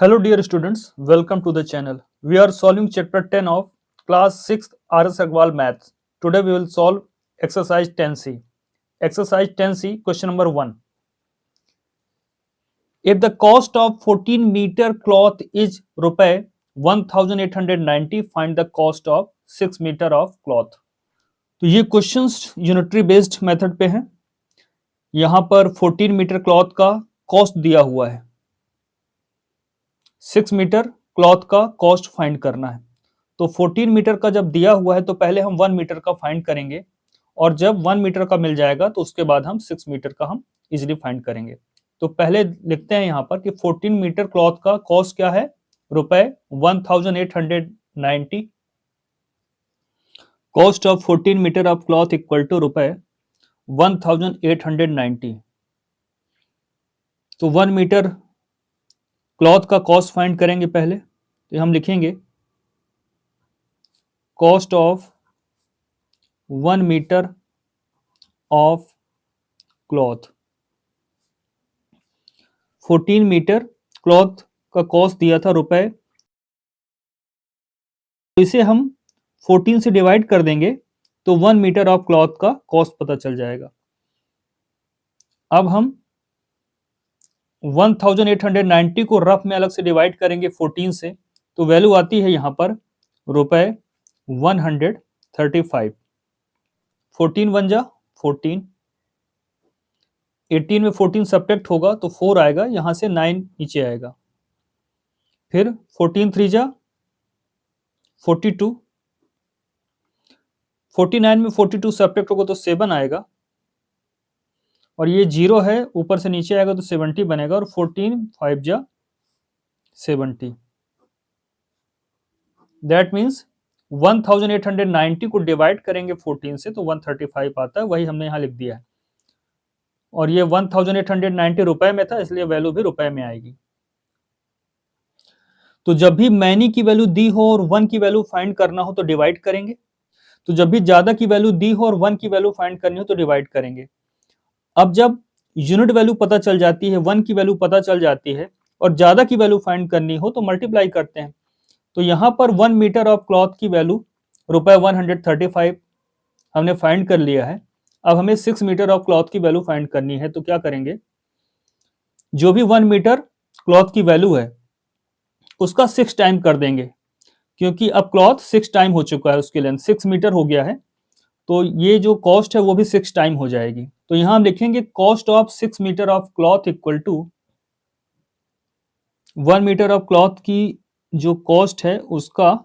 Hello dear students, welcome to the channel. We are solving chapter 10 of class 6th RS Agrawal Maths. Today we will solve exercise 10C. Exercise 10C question number 1. If the cost of 14 meter cloth is रुपए 1890, find the cost of 6 meter of cloth. तो ये questions unitary based method पे हैं. यहां पर 14 metre cloth का cost दिया हुआ है. 6 मीटर क्लॉथ का कॉस्ट फाइंड करना है. तो 14 मीटर का जब दिया हुआ है तो पहले हम 1 मीटर का फाइंड करेंगे और जब 1 मीटर का मिल जाएगा तो उसके बाद हम 6 मीटर का हम इजीली फाइंड करेंगे. तो पहले लिखते हैं यहाँ पर कि 14 मीटर क्लॉथ का कॉस्ट क्या है, रुपए 1890. Cost of 14 metre of cloth equal to रुपए 1890. तो 1 मीटर क्लॉथ का कॉस्ट फाइंड करेंगे पहले. तो हम लिखेंगे cost of 1 metre of cloth. 14 metre cloth का कॉस्ट दिया था रुपए. तो इसे हम 14 से डिवाइड कर देंगे तो 1 मीटर ऑफ क्लॉथ का कॉस्ट पता चल जाएगा. अब हम 1890 को रफ में अलग से डिवाइड करेंगे 14 से, तो वैल्यू आती है यहां पर रुपए 135. 14 वन जा 14, 18 में 14 सब्ट्रैक्ट होगा तो 4 आएगा, यहां से 9 नीचे आएगा. फिर 14 3 जा 42, 49 में 42 सब्ट्रैक्ट होगा तो 7 आएगा और ये 0 है, ऊपर से नीचे आएगा तो 70 बनेगा और 14 5 जा 70. दैट मीन्स 1890 को डिवाइड करेंगे 14 से तो 135 आता है, वही हमने यहां लिख दिया है. और ये 1890 रुपए में था इसलिए वैल्यू भी रुपए में आएगी. तो जब भी मैनी की वैल्यू दी हो और 1 की वैल्यू फाइंड करना हो तो डिवाइड करेंगे. तो जब भी ज्यादा की वैल्यू दी हो और 1 की वैल्यू फाइंड करनी हो तो डिवाइड करेंगे. अब जब यूनिट वैल्यू पता चल जाती है, 1 की वैल्यू पता चल जाती है और ज्यादा की वैल्यू फाइंड करनी हो तो मल्टीप्लाई करते हैं. तो यहां पर 1 मीटर ऑफ क्लॉथ की वैल्यू रुपए 135 हमने फाइंड कर लिया है. अब हमें 6 मीटर ऑफ क्लॉथ की वैल्यू फाइंड करनी है. तो क्या करेंगे, जो भी 1 मीटर क्लॉथ की वैल्यू है उसका 6 टाइम कर देंगे, क्योंकि अब क्लॉथ 6 टाइम हो चुका है, उसकी लेंथ 6 मीटर हो गया है, तो ये जो कॉस्ट है वो भी 6 टाइम हो जाएगी. तो यहां हम लिखेंगे cost of 6 metre of cloth equal to 1 metre of cloth की जो कॉस्ट है उसका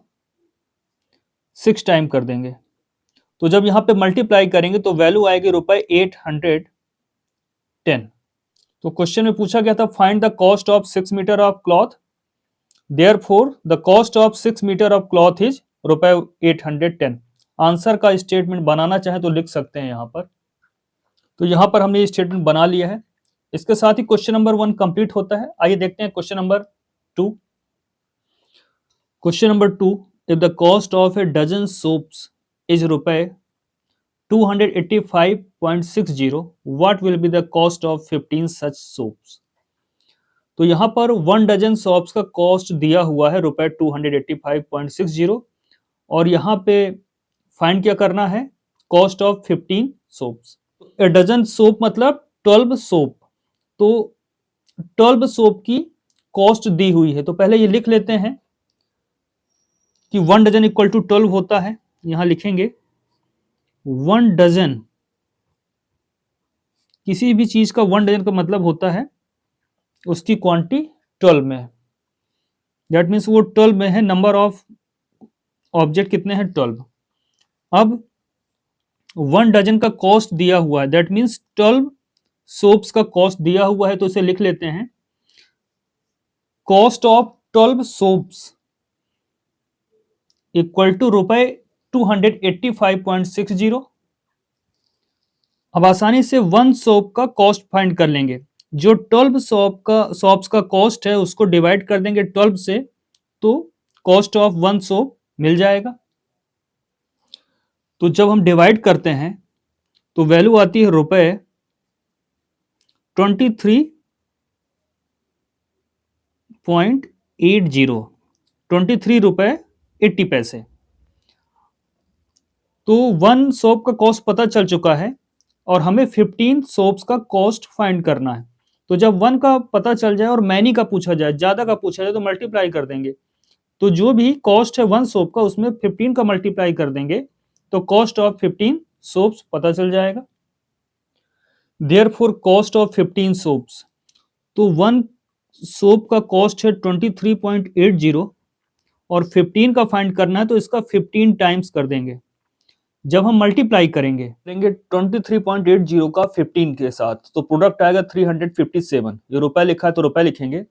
6 टाइम कर देंगे. तो जब यहां पे मल्टीप्लाई करेंगे तो वैल्यू आएगी रुपए 810. तो क्वेश्चन में पूछा गया था find the cost of 6 metre of cloth. Therefore the cost of 6 metre of cloth is रुपए 810. आंसर का स्टेटमेंट बनाना चाहे तो लिख सकते हैं यहां पर. तो यहां पर हमने ये स्टेटमेंट बना लिया है. इसके साथ ही क्वेश्चन नंबर 1 कंप्लीट होता है. आइए देखते हैं question number 2. Question number 2, if the cost of a dozen soaps is रुपए 285.60, what will be the cost of 15 such soaps. तो यहां पर 1 डजन सोप्स का कॉस्ट दिया हुआ है रुपए 285.60 और यहां पे फाइंड क्या करना है, cost of 15 soaps. A dozen soap मतलब 12 सोप. तो 12 सोप की कॉस्ट दी हुई है, तो पहले ये लिख लेते हैं कि 1 डजन इक्वल टू 12 होता है. यहां लिखेंगे 1 डजन, किसी भी चीज का 1 डजन का मतलब होता है उसकी क्वांटिटी 12 में है. दैट मीन्स वो 12 में है. नंबर ऑफ ऑब्जेक्ट कितने हैं, 12. अब 1 डजन का कॉस्ट दिया हुआ है, दैट मीन्स 12 सोप्स का कॉस्ट दिया हुआ है, तो इसे लिख लेते हैं cost of 12 soaps equal to रुपए 285.60. अब आसानी से 1 सोप का कॉस्ट फाइंड कर लेंगे. जो 12 सोप्स का कॉस्ट है उसको डिवाइड कर देंगे 12 से, तो कॉस्ट ऑफ 1 सोप मिल जाएगा. तो जब हम डिवाइड करते हैं तो वैल्यू आती है रुपए 23.80. 23 रुपए 80 पैसे। तो 1 सोप का कॉस्ट पता चल चुका है और हमें 15 सोप्स का कॉस्ट फाइंड करना है। तो जब 1 का पता चल जाए और मैनी का पूछा जाए, ज्यादा का पूछा जाए, तो मल्टीप्लाई कर देंगे। तो जो भी कॉस्ट है 1 सोप का, उसमें 15 का मल्टीप्लाई कर देंगे, तो कॉस्ट ऑफ 15 सोप्स पता चल जाएगा। देयरफॉर कॉस्ट ऑफ 15 सोप्स, तो 1 सोप का कॉस्ट है 23.80 और 15 का फाइंड करना है, तो इसका 15 टाइम्स कर देंगे। जब हम मल्टीप्लाई करेंगे 23.80 का 15 के साथ, तो प्रोडक्ट आएगा 357। ये रुपए लिखा है तो रुपए लिखेंगे।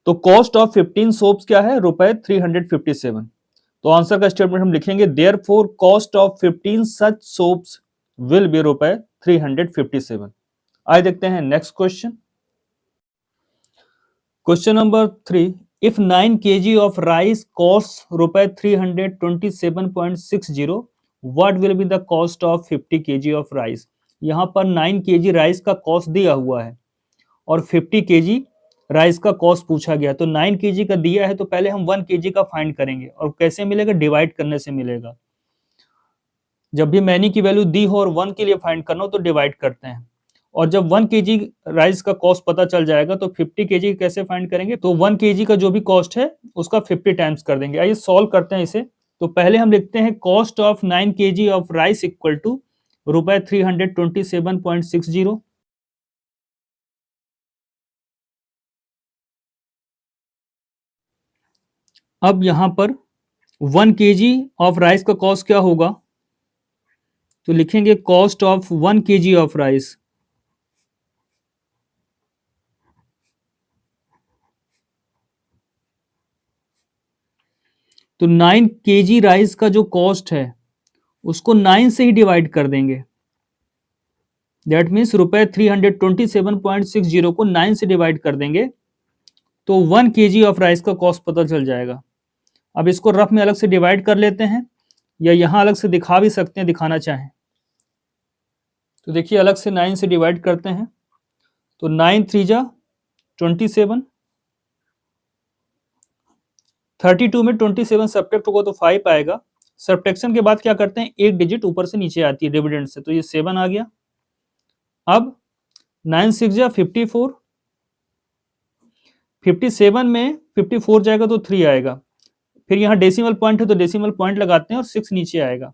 तो कॉस्ट ऑफ 15 सोप्स क्या है? रुपए 357। तो आंसर का स्टेटमेंट हम लिखेंगे, therefore cost of 15 such soaps will be रुपए 357। आइए देखते हैं next question. Question number 3, if 9 kg of rice cost रुपए 327.60, what will be the cost of 50 kg of rice. यहाँ पर 9 kg राइस का कॉस्ट दिया हुआ है और 50 kg राइस का कॉस्ट पूछा गया। तो 9 kg का दिया है, तो पहले हम 1 kg का फाइंड करेंगे। और कैसे मिलेगा? डिवाइड करने से मिलेगा। जब भी मैनी की वैल्यू दी हो और 1 के लिए फाइंड करना हो तो डिवाइड करते हैं। और जब 1 kg राइस का कॉस्ट पता चल जाएगा तो 50 kg कैसे फाइंड करेंगे? तो 1 kg का जो भी कॉस्ट है उसका 50 टाइम्स कर देंगे। आइए सॉल्व करते हैं इसे। तो पहले हम लिखते हैं cost of 9 kg of rice equal to रुपए 327.60। अब यहां पर 1 kg ऑफ राइस का कॉस्ट क्या होगा? तो लिखेंगे cost of 1 kg of rice, तो 9 kg राइस का जो कॉस्ट है उसको 9 से ही डिवाइड कर देंगे। दैट मीन्स रुपए 327.60 को 9 से डिवाइड कर देंगे, तो 1 kg ऑफ राइस का कॉस्ट पता चल जाएगा। अब इसको रफ में अलग से डिवाइड कर लेते हैं, या यहां अलग से दिखा भी सकते हैं, दिखाना चाहें तो देखिए अलग से 9 से डिवाइड करते हैं। तो 9 3 जा 27, 32 में 27 सब्ट्रैक्ट होगा तो 5 आएगा। सब्ट्रैक्शन के बाद क्या करते हैं, एक डिजिट ऊपर से नीचे आती है डिविडेंड से, तो ये 7 आ गया। अब 9 6 जा 54, 57 में 54 जाएगा तो 3 आएगा। फिर यहाँ डेसिमल पॉइंट है तो डेसिमल पॉइंट लगाते हैं और 6 नीचे आएगा।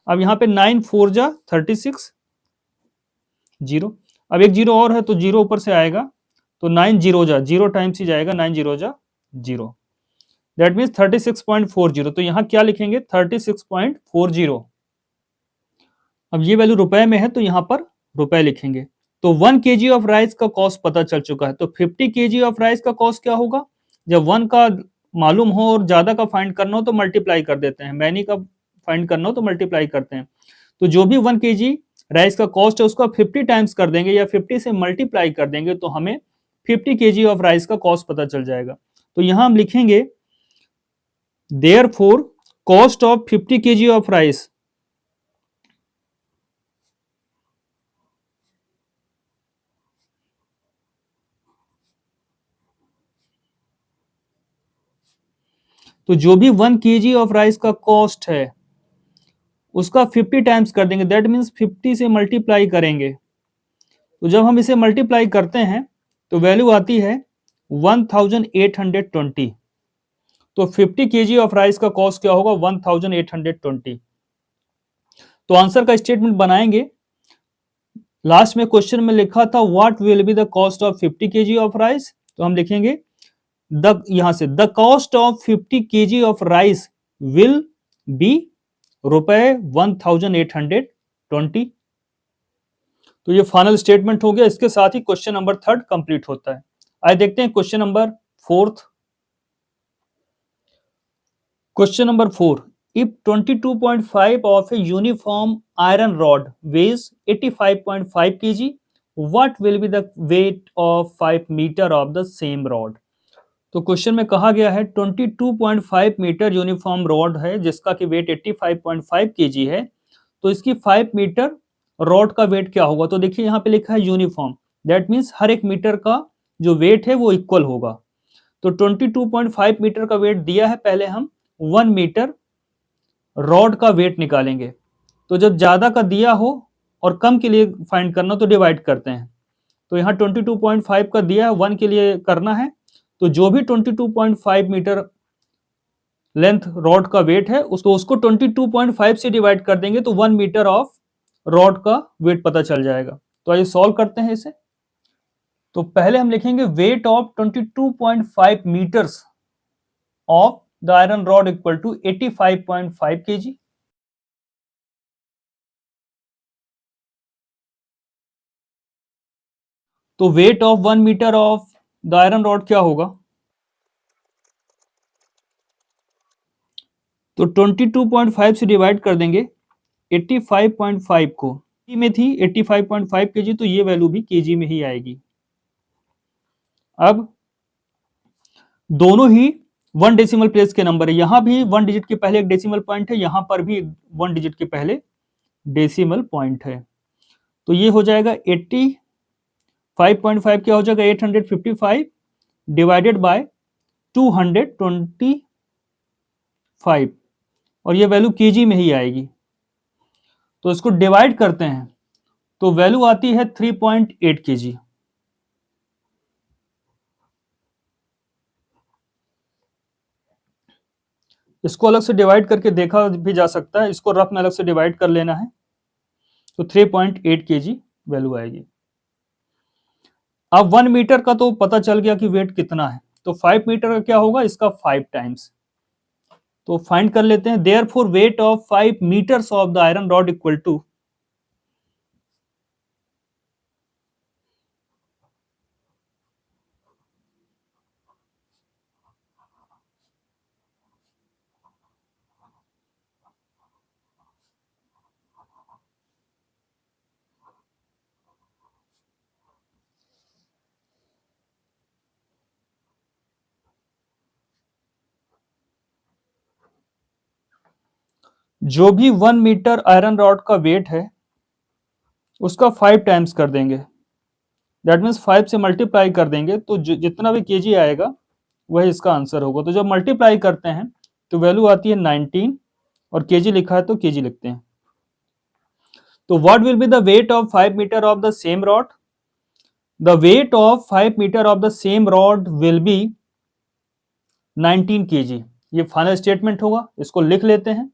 अब यहाँ पे 9 4 जा 36, 0। अब एक 0 और है तो 0 ऊपर से आएगा, तो 9 0 जा 0 टाइम्स ही जाएगा, 9 0 जा 0। That means 36.40। तो यहाँ क्या लिखेंगे? 36.40। अब ये वैल्यू रुपए में है तो यहाँ पर रुपए लिखेंगे। तो 1 kg ऑफ राइस का कॉस्ट पता चल चुका है। तो 50 kg ऑफ राइस का कॉस्ट क्या होगा? जब 1 का मालूम हो और ज्यादा का फाइंड करना हो तो मल्टीप्लाई कर देते हैं, मैनी का फाइंड करना हो तो मल्टीप्लाई करते हैं। तो जो भी 1 kg राइस का कॉस्ट है उसका 50 टाइम्स कर देंगे या 50 से मल्टीप्लाई कर देंगे, तो हमें 50 kg ऑफ राइस का कॉस्ट पता चल जाएगा। तो यहां हम लिखेंगे therefore cost of 50 kg of rice तो जो भी 1 kg ऑफ राइस का कॉस्ट है उसका 50 टाइम्स कर देंगे। दैट मीन्स 50 से मल्टीप्लाई करेंगे। तो जब हम इसे मल्टीप्लाई करते हैं तो वैल्यू आती है 1820। तो 50 kg ऑफ राइस का कॉस्ट क्या होगा? 1820। तो आंसर का स्टेटमेंट बनाएंगे। लास्ट में क्वेश्चन में लिखा था what will be the cost of 50 kg of rice, तो हम लिखेंगे यहां से the cost of 50 kg of rice will be रुपए 1820। तो ये फाइनल स्टेटमेंट हो गया। इसके साथ ही क्वेश्चन नंबर 3 कंप्लीट होता है। आइए देखते हैं question number 4। Question number 4, if 22.5 of a uniform iron rod weighs 85.5 kg, what will be the weight of 5 meter of the same rod। तो क्वेश्चन में कहा गया है 22.5 मीटर यूनिफॉर्म रॉड है जिसका कि वेट 85.5 kg है, तो इसकी 5 मीटर रॉड का वेट क्या होगा। तो देखिए यहाँ पे लिखा है यूनिफॉर्म, दैट मीन्स हर एक मीटर का जो वेट है वो इक्वल होगा। तो 22.5 मीटर का वेट दिया है, पहले हम 1 मीटर रॉड का वेट निकालेंगे। तो जब ज्यादा का दिया हो और कम के लिए फाइंड करना तो डिवाइड करते हैं। तो यहाँ 22.5 का दिया है, 1 के लिए करना है, तो जो भी 22.5 मीटर लेंथ रॉड का वेट है उसको 22.5 से डिवाइड कर देंगे तो 1 मीटर ऑफ रॉड का वेट पता चल जाएगा। तो आइए सॉल्व करते हैं इसे। तो पहले हम लिखेंगे weight of 22.5 metres of the iron rod equal to 85.5 kg। तो weight of 1 metre of the iron rod क्या होगा? तो 22.5 से डिवाइड कर देंगे 85.5 को, केजी में थी 85.5 केजी, तो ये वैल्यू भी केजी में ही आएगी। अब दोनों ही 1 डेसिमल प्लेस के नंबर है, यहां भी 1 डिजिट के पहले एक डेसिमल पॉइंट है, यहां पर भी 1 डिजिट के पहले डेसिमल पॉइंट है। तो ये हो जाएगा 85.5 क्या हो जाएगा 855 डिवाइडेड बाय 225 और ये वैल्यू केजी में ही आएगी। तो इसको डिवाइड करते हैं तो वैल्यू आती है 3.8 केजी। इसको अलग से डिवाइड करके देखा भी जा सकता है, इसको रफ में अलग से डिवाइड कर लेना है तो 3.8 केजी वैल्यू आएगी। अब 1 मीटर का तो पता चल गया कि वेट कितना है, तो 5 मीटर का क्या होगा, इसका 5 टाइम्स। तो फाइंड कर लेते हैं, therefore weight of 5 metres of the iron rod equal to जो भी 1 मीटर आयरन रॉड का वेट है उसका 5 टाइम्स कर देंगे, दैट मीन्स 5 से मल्टीप्लाई कर देंगे तो जितना भी केजी आएगा वही इसका आंसर होगा। तो जब मल्टीप्लाई करते हैं तो वैल्यू आती है 19 और केजी लिखा है तो केजी लिखते हैं। तो what will be the weight of 5 metre of the same rod? The weight of 5 metre of the same rod will be 19 KG. ये फाइनल स्टेटमेंट होगा, इसको लिख लेते हैं।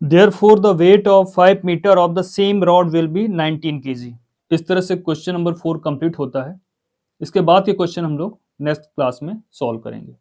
Therefore, the weight of 5 meter of the same rod will be 19 kg। इस तरह से question number 4 complete होता है। इसके बाद के क्वेश्चन हम लोग नेक्स्ट क्लास में सॉल्व करेंगे।